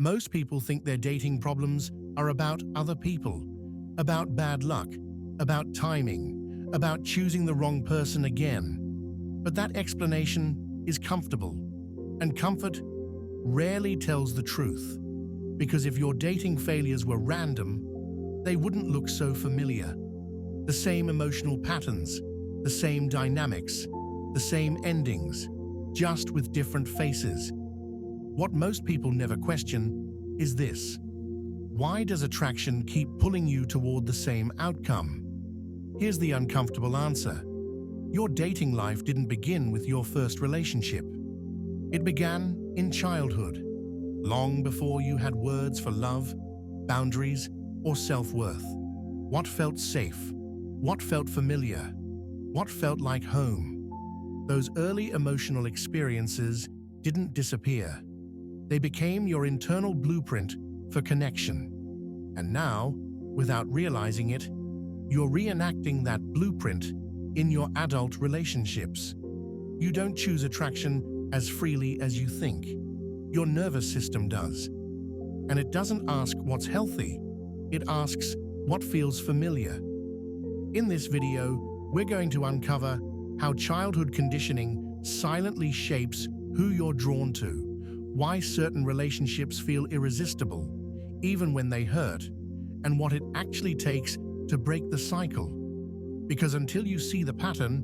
Most people think their dating problems are about other people, about bad luck, about timing, about choosing the wrong person again. But that explanation is comfortable, and comfort rarely tells the truth. Because if your dating failures were random, they wouldn't look so familiar. The same emotional patterns, the same dynamics, the same endings, just with different faces. What most people never question is this: why does attraction keep pulling you toward the same outcome? Here's the uncomfortable answer. Your dating life didn't begin with your first relationship. It began in childhood, long before you had words for love, boundaries, or self-worth. What felt safe? What felt familiar? What felt like home? Those early emotional experiences didn't disappear. They became your internal blueprint for connection. And now, without realizing it, you're reenacting that blueprint in your adult relationships. You don't choose attraction as freely as you think. Your nervous system does. And it doesn't ask what's healthy. It asks what feels familiar. In this video, we're going to uncover how childhood conditioning silently shapes who you're drawn to, why certain relationships feel irresistible, even when they hurt, and what it actually takes to break the cycle. Because until you see the pattern,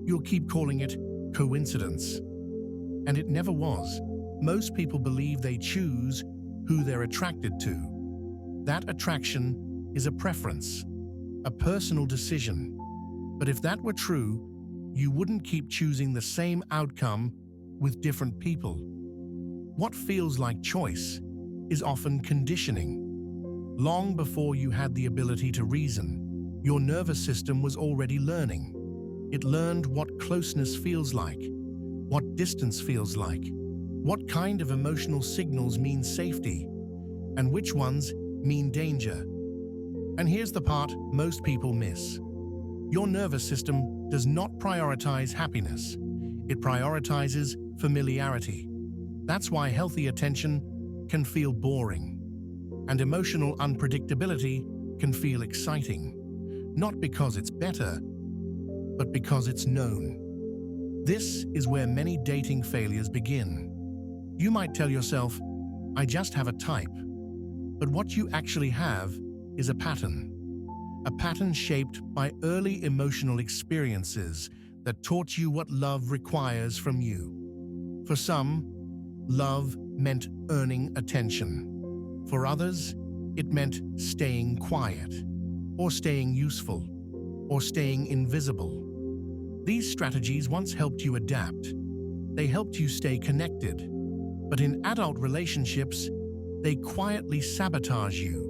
you'll keep calling it coincidence. And it never was. Most people believe they choose who they're attracted to. That attraction is a preference, a personal decision. But if that were true, you wouldn't keep choosing the same outcome with different people. What feels like choice is often conditioning. Long before you had the ability to reason, your nervous system was already learning. It learned what closeness feels like, what distance feels like, what kind of emotional signals mean safety, and which ones mean danger. And here's the part most people miss. Your nervous system does not prioritize happiness. It prioritizes familiarity. That's why healthy attention can feel boring, and emotional unpredictability can feel exciting. Not because it's better, but because it's known. This is where many dating failures begin. You might tell yourself, "I just have a type." But what you actually have is a pattern. A pattern shaped by early emotional experiences that taught you what love requires from you. For some, love meant earning attention. For others, it meant staying quiet, or staying useful, or staying invisible. These strategies once helped you adapt. They helped you stay connected. But in adult relationships, they quietly sabotage you.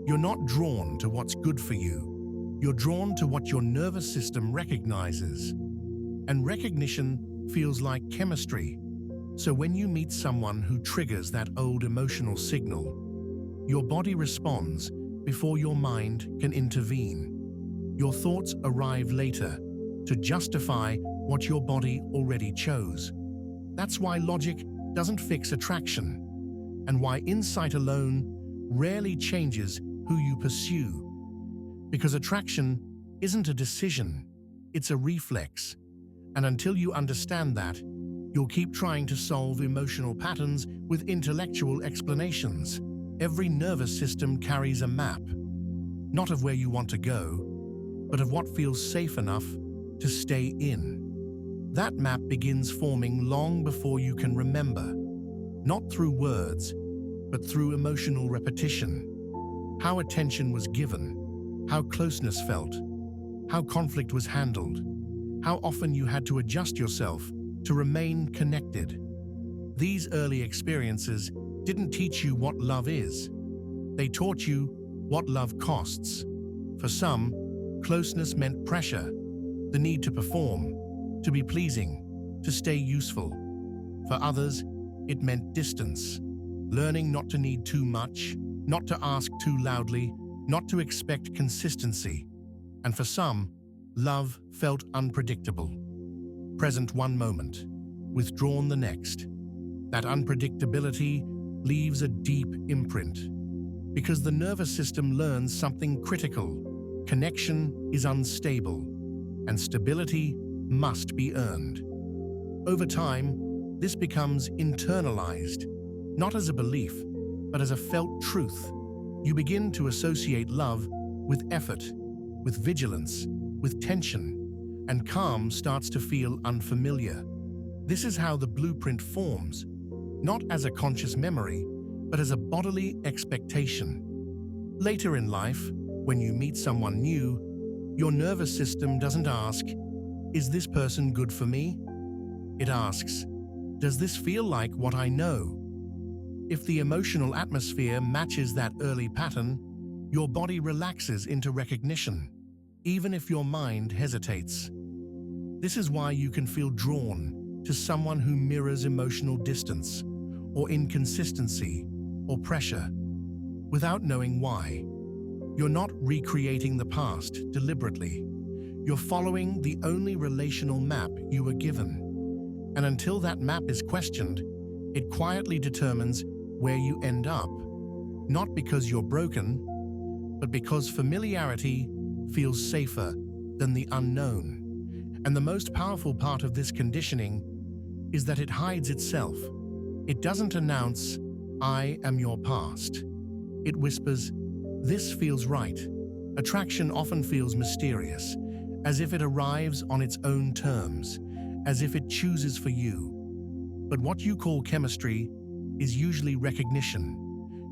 You're not drawn to what's good for you. You're drawn to what your nervous system recognizes. And recognition feels like chemistry. So when you meet someone who triggers that old emotional signal, your body responds before your mind can intervene. Your thoughts arrive later to justify what your body already chose. That's why logic doesn't fix attraction, and why insight alone rarely changes who you pursue. Because attraction isn't a decision, it's a reflex. And until you understand that, you'll keep trying to solve emotional patterns with intellectual explanations. Every nervous system carries a map, not of where you want to go, but of what feels safe enough to stay in. That map begins forming long before you can remember, not through words, but through emotional repetition. How attention was given, how closeness felt, how conflict was handled, how often you had to adjust yourself to remain connected. These early experiences didn't teach you what love is. They taught you what love costs. For some, closeness meant pressure, the need to perform, to be pleasing, to stay useful. For others, it meant distance, learning not to need too much, not to ask too loudly, not to expect consistency. And for some, love felt unpredictable. Present one moment, withdrawn the next. That unpredictability leaves a deep imprint. Because the nervous system learns something critical: connection is unstable, and stability must be earned. Over time, this becomes internalized, not as a belief, but as a felt truth. You begin to associate love with effort, with vigilance, with tension, and calm starts to feel unfamiliar. This is how the blueprint forms, not as a conscious memory, but as a bodily expectation. Later in life, when you meet someone new, your nervous system doesn't ask, "Is this person good for me?" It asks, "Does this feel like what I know?" If the emotional atmosphere matches that early pattern, your body relaxes into recognition, even if your mind hesitates. This is why you can feel drawn to someone who mirrors emotional distance, or inconsistency, or pressure, without knowing why. You're not recreating the past deliberately. You're following the only relational map you were given. And until that map is questioned, it quietly determines where you end up, not because you're broken, but because familiarity feels safer than the unknown. And the most powerful part of this conditioning is that it hides itself. It doesn't announce, "I am your past." It whispers, "This feels right." Attraction often feels mysterious, as if it arrives on its own terms, as if it chooses for you. But what you call chemistry is usually recognition.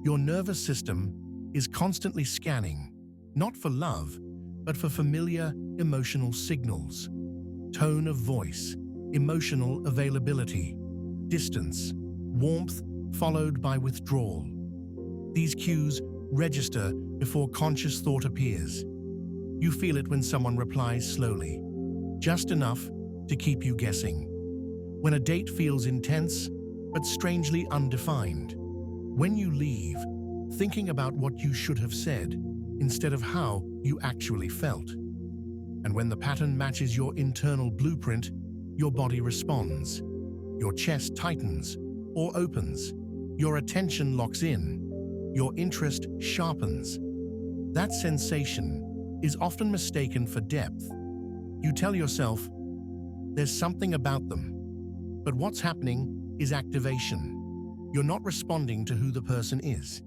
Your nervous system is constantly scanning, not for love, but for familiar emotional signals. Tone of voice, emotional availability, distance, warmth followed by withdrawal. These cues register before conscious thought appears. You feel it when someone replies slowly, just enough to keep you guessing. When a date feels intense, but strangely undefined. When you leave, thinking about what you should have said, instead of how you actually felt. And when the pattern matches your internal blueprint, your body responds. Your chest tightens or opens. Your attention locks in. Your interest sharpens. That sensation is often mistaken for depth. You tell yourself, "There's something about them." But what's happening is activation. You're not responding to who the person is.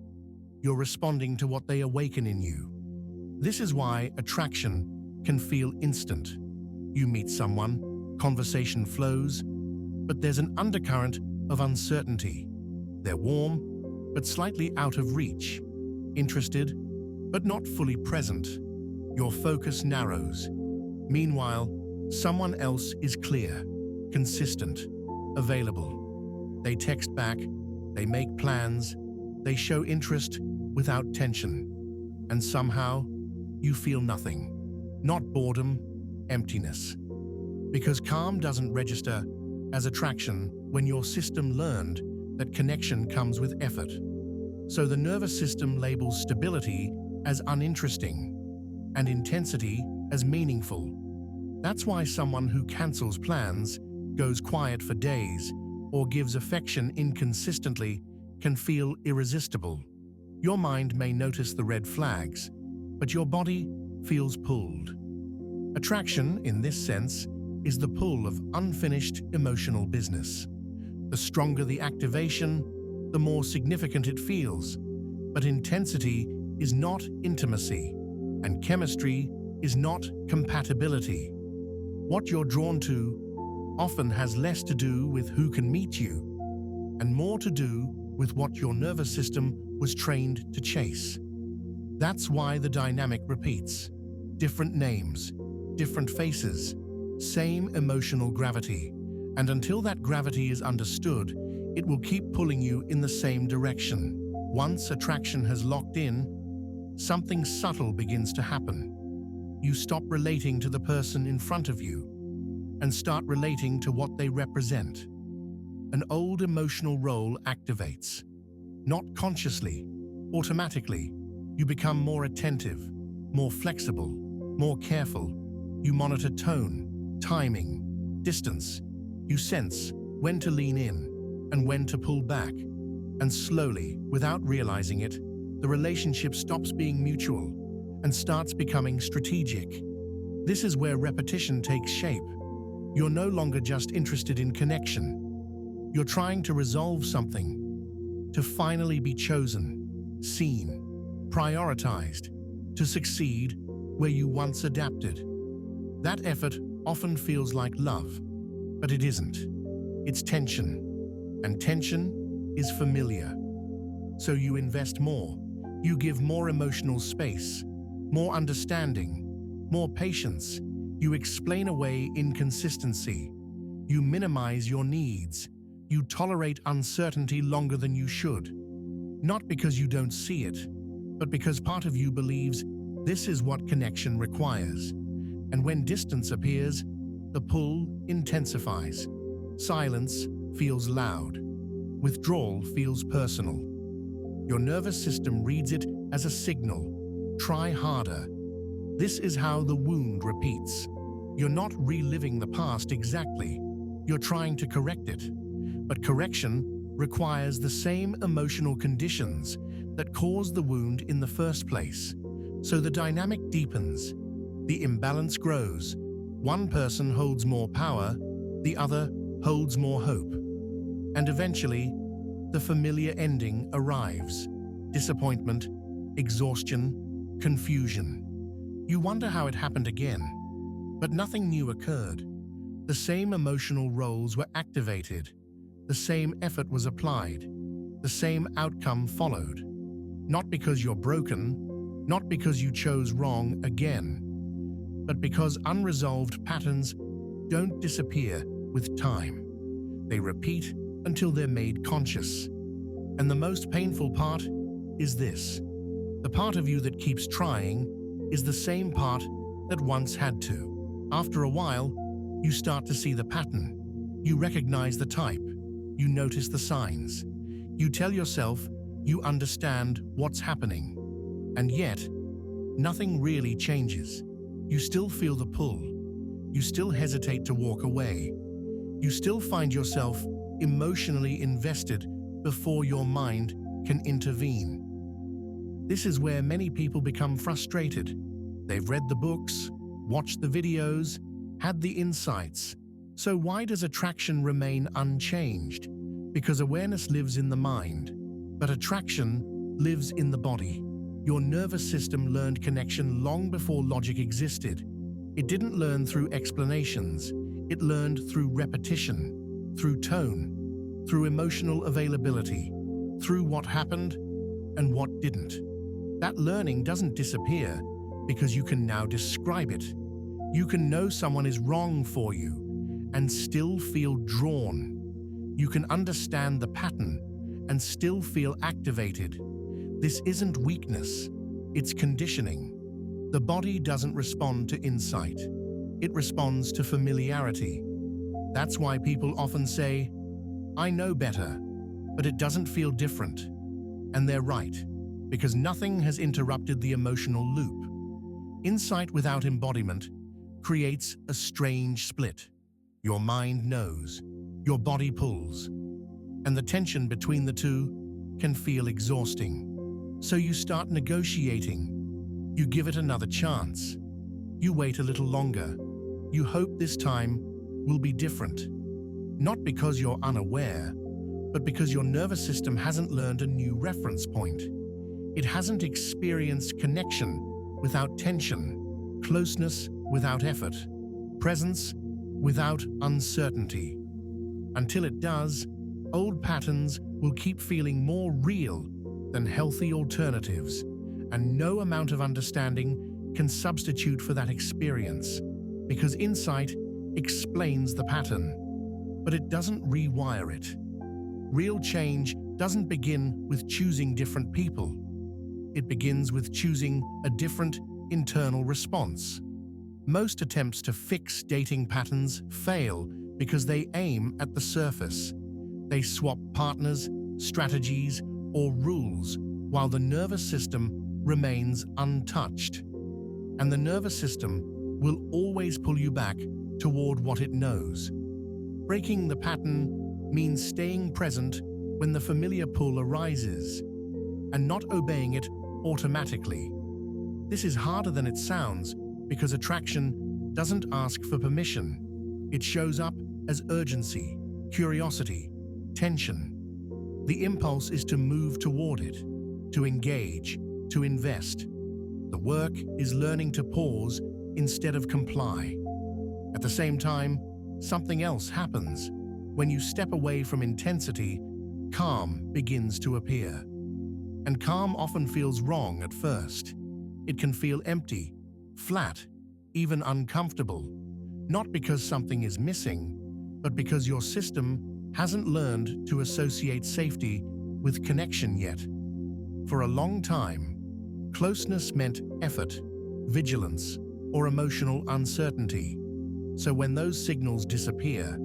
You're responding to what they awaken in you. This is why attraction can feel instant. You meet someone, conversation flows, but there's an undercurrent of uncertainty. They're warm, but slightly out of reach. Interested, but not fully present. Your focus narrows. Meanwhile, someone else is clear, consistent, available. They text back, they make plans, they show interest without tension. And somehow, you feel nothing. Not boredom, emptiness. Because calm doesn't register as attraction when your system learned that connection comes with effort. So the nervous system labels stability as uninteresting and intensity as meaningful. That's why someone who cancels plans, goes quiet for days, or gives affection inconsistently can feel irresistible. Your mind may notice the red flags, but your body feels pulled. Attraction, in this sense, is the pull of unfinished emotional business. The stronger the activation, the more significant it feels. But intensity is not intimacy, and chemistry is not compatibility. What you're drawn to often has less to do with who can meet you, and more to do with what your nervous system was trained to chase. That's why the dynamic repeats. Different names, different faces, same emotional gravity. And until that gravity is understood, it will keep pulling you in the same direction. Once attraction has locked in, something subtle begins to happen. You stop relating to the person in front of you and start relating to what they represent. An old emotional role activates. Not consciously, automatically. You become more attentive, more flexible, more careful. You monitor tone, timing, distance. You sense when to lean in and when to pull back. And slowly, without realizing it, the relationship stops being mutual and starts becoming strategic. This is where repetition takes shape. You're no longer just interested in connection. You're trying to resolve something, to finally be chosen, seen, prioritized, to succeed where you once adapted. That effort often feels like love, but it isn't. It's tension, and tension is familiar. So you invest more. You give more emotional space, more understanding, more patience. You explain away inconsistency. You minimize your needs. You tolerate uncertainty longer than you should. Not because you don't see it, but because part of you believes this is what connection requires. And when distance appears, the pull intensifies. Silence feels loud. Withdrawal feels personal. Your nervous system reads it as a signal. Try harder. This is how the wound repeats. You're not reliving the past exactly. You're trying to correct it. But correction requires the same emotional conditions that caused the wound in the first place. So the dynamic deepens. The imbalance grows. One person holds more power, the other holds more hope. And eventually, the familiar ending arrives. Disappointment, exhaustion, confusion. You wonder how it happened again, but nothing new occurred. The same emotional roles were activated. The same effort was applied. The same outcome followed. Not because you're broken, not because you chose wrong again, but because unresolved patterns don't disappear with time. They repeat until they're made conscious. And the most painful part is this. The part of you that keeps trying is the same part that once had to. After a while, you start to see the pattern. You recognize the type. You notice the signs. You tell yourself you understand what's happening. And yet, nothing really changes. You still feel the pull. You still hesitate to walk away. You still find yourself emotionally invested before your mind can intervene. This is where many people become frustrated. They've read the books, watched the videos, had the insights. So why does attraction remain unchanged? Because awareness lives in the mind, but attraction lives in the body. Your nervous system learned connection long before logic existed. It didn't learn through explanations. It learned through repetition, through tone, through emotional availability, through what happened and what didn't. That learning doesn't disappear because you can now describe it. You can know someone is wrong for you and still feel drawn. You can understand the pattern and still feel activated. This isn't weakness, it's conditioning. The body doesn't respond to insight. It responds to familiarity. That's why people often say, "I know better," but it doesn't feel different. And they're right, because nothing has interrupted the emotional loop. Insight without embodiment creates a strange split. Your mind knows, your body pulls, and the tension between the two can feel exhausting. So you start negotiating. You give it another chance. You wait a little longer. You hope this time will be different. Not because you're unaware, but because your nervous system hasn't learned a new reference point. It hasn't experienced connection without tension, closeness without effort, presence without uncertainty. Until it does, old patterns will keep feeling more real than healthy alternatives, and no amount of understanding can substitute for that experience, because insight explains the pattern, but it doesn't rewire it. Real change doesn't begin with choosing different people. It begins with choosing a different internal response. Most attempts to fix dating patterns fail because they aim at the surface. They swap partners, strategies, or rules while the nervous system remains untouched. And the nervous system will always pull you back toward what it knows. Breaking the pattern means staying present when the familiar pull arises, and not obeying it automatically. This is harder than it sounds because attraction doesn't ask for permission. It shows up as urgency, curiosity, tension. The impulse is to move toward it, to engage, to invest. The work is learning to pause instead of comply. At the same time, something else happens. When you step away from intensity, calm begins to appear. And calm often feels wrong at first. It can feel empty, flat, even uncomfortable, not because something is missing, but because your system hasn't learned to associate safety with connection yet. For a long time, closeness meant effort, vigilance, or emotional uncertainty. So when those signals disappear,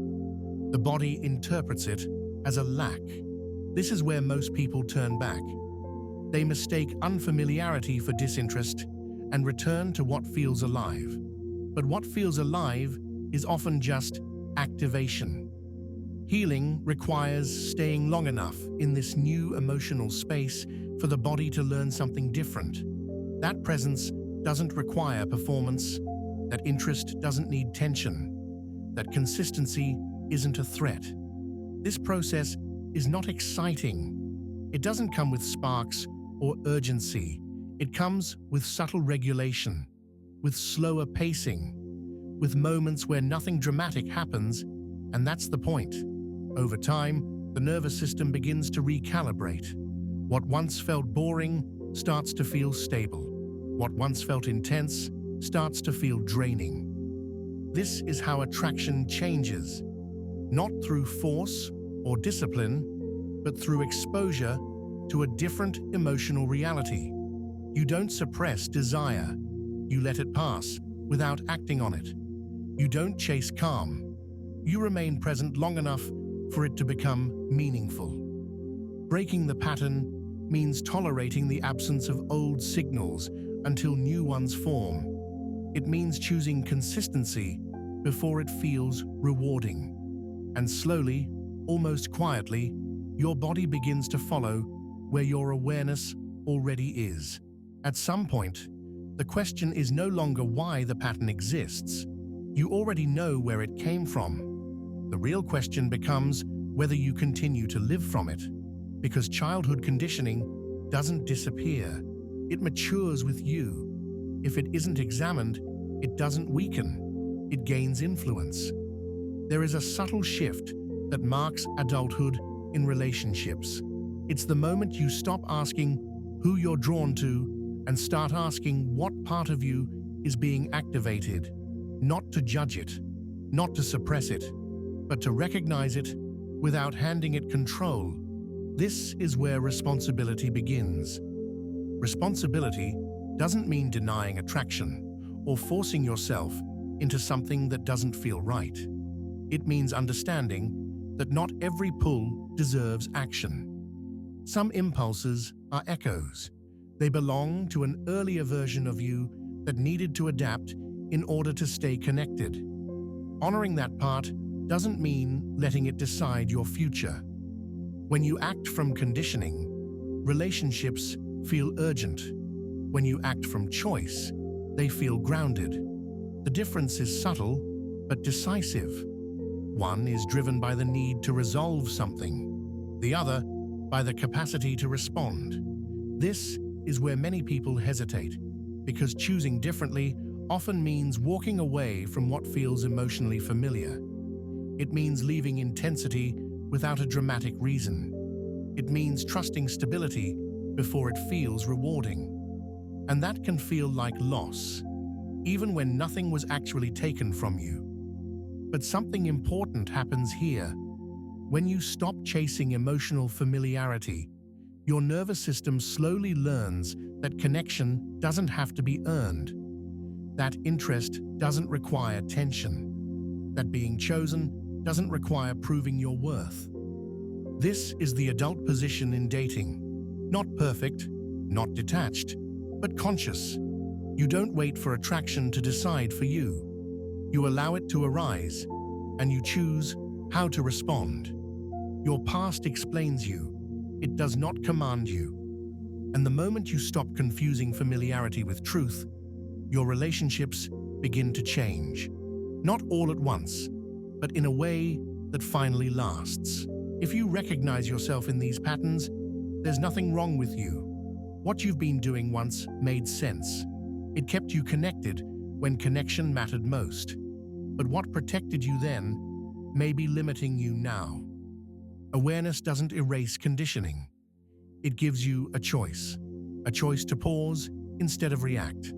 the body interprets it as a lack. This is where most people turn back. They mistake unfamiliarity for disinterest and return to what feels alive. But what feels alive is often just activation. Healing requires staying long enough in this new emotional space for the body to learn something different. That presence doesn't require performance. That interest doesn't need tension. That consistency isn't a threat. This process is not exciting. It doesn't come with sparks or urgency. It comes with subtle regulation, with slower pacing, with moments where nothing dramatic happens, and that's the point. Over time, the nervous system begins to recalibrate. What once felt boring starts to feel stable. What once felt intense starts to feel draining. This is how attraction changes, not through force or discipline, but through exposure to a different emotional reality. You don't suppress desire. You let it pass without acting on it. You don't chase calm. You remain present long enough for it to become meaningful. Breaking the pattern means tolerating the absence of old signals until new ones form. It means choosing consistency before it feels rewarding. And slowly, almost quietly, your body begins to follow where your awareness already is. At some point, the question is no longer why the pattern exists. You already know where it came from. The real question becomes whether you continue to live from it. Because childhood conditioning doesn't disappear. It matures with you. If it isn't examined, it doesn't weaken. It gains influence. There is a subtle shift that marks adulthood in relationships. It's the moment you stop asking who you're drawn to and start asking what part of you is being activated. Not to judge it, not to suppress it, but to recognize it without handing it control. This is where responsibility begins. Responsibility doesn't mean denying attraction or forcing yourself into something that doesn't feel right. It means understanding that not every pull deserves action. Some impulses are echoes. They belong to an earlier version of you that needed to adapt in order to stay connected. Honoring that part doesn't mean letting it decide your future. When you act from conditioning, relationships feel urgent. When you act from choice, they feel grounded. The difference is subtle but decisive. One is driven by the need to resolve something, the other by the capacity to respond. This is where many people hesitate, because choosing differently often means walking away from what feels emotionally familiar. It means leaving intensity without a dramatic reason. It means trusting stability before it feels rewarding. And that can feel like loss, even when nothing was actually taken from you. But something important happens here. When you stop chasing emotional familiarity, your nervous system slowly learns that connection doesn't have to be earned. That interest doesn't require tension. That being chosen doesn't require proving your worth. This is the adult position in dating. Not perfect, not detached, but conscious. You don't wait for attraction to decide for you. You allow it to arise, and you choose how to respond. Your past explains you. It does not command you. And the moment you stop confusing familiarity with truth, your relationships begin to change. Not all at once, but in a way that finally lasts. If you recognize yourself in these patterns, there's nothing wrong with you. What you've been doing once made sense. It kept you connected when connection mattered most. But what protected you then may be limiting you now. Awareness doesn't erase conditioning. It gives you a choice to pause instead of react,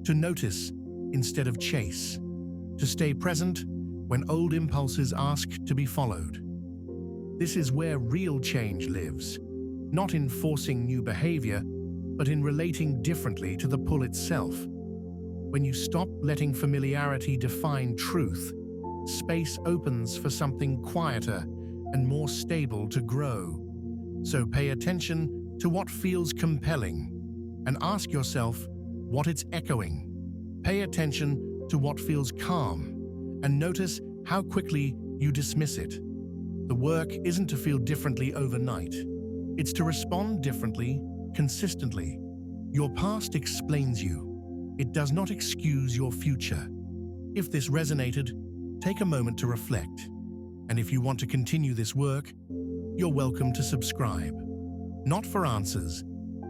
to notice instead of chase, to stay present when old impulses ask to be followed. This is where real change lives, not in forcing new behavior, but in relating differently to the pull itself. When you stop letting familiarity define truth, space opens for something quieter and more stable to grow. So pay attention to what feels compelling and ask yourself what it's echoing. Pay attention to what feels calm and notice how quickly you dismiss it. The work isn't to feel differently overnight. It's to respond differently, consistently. Your past explains you. It does not excuse your future. If this resonated, take a moment to reflect. And if you want to continue this work, you're welcome to subscribe. Not for answers,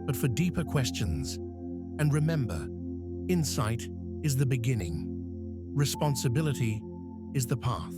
but for deeper questions. And remember, insight is the beginning. Responsibility is the path.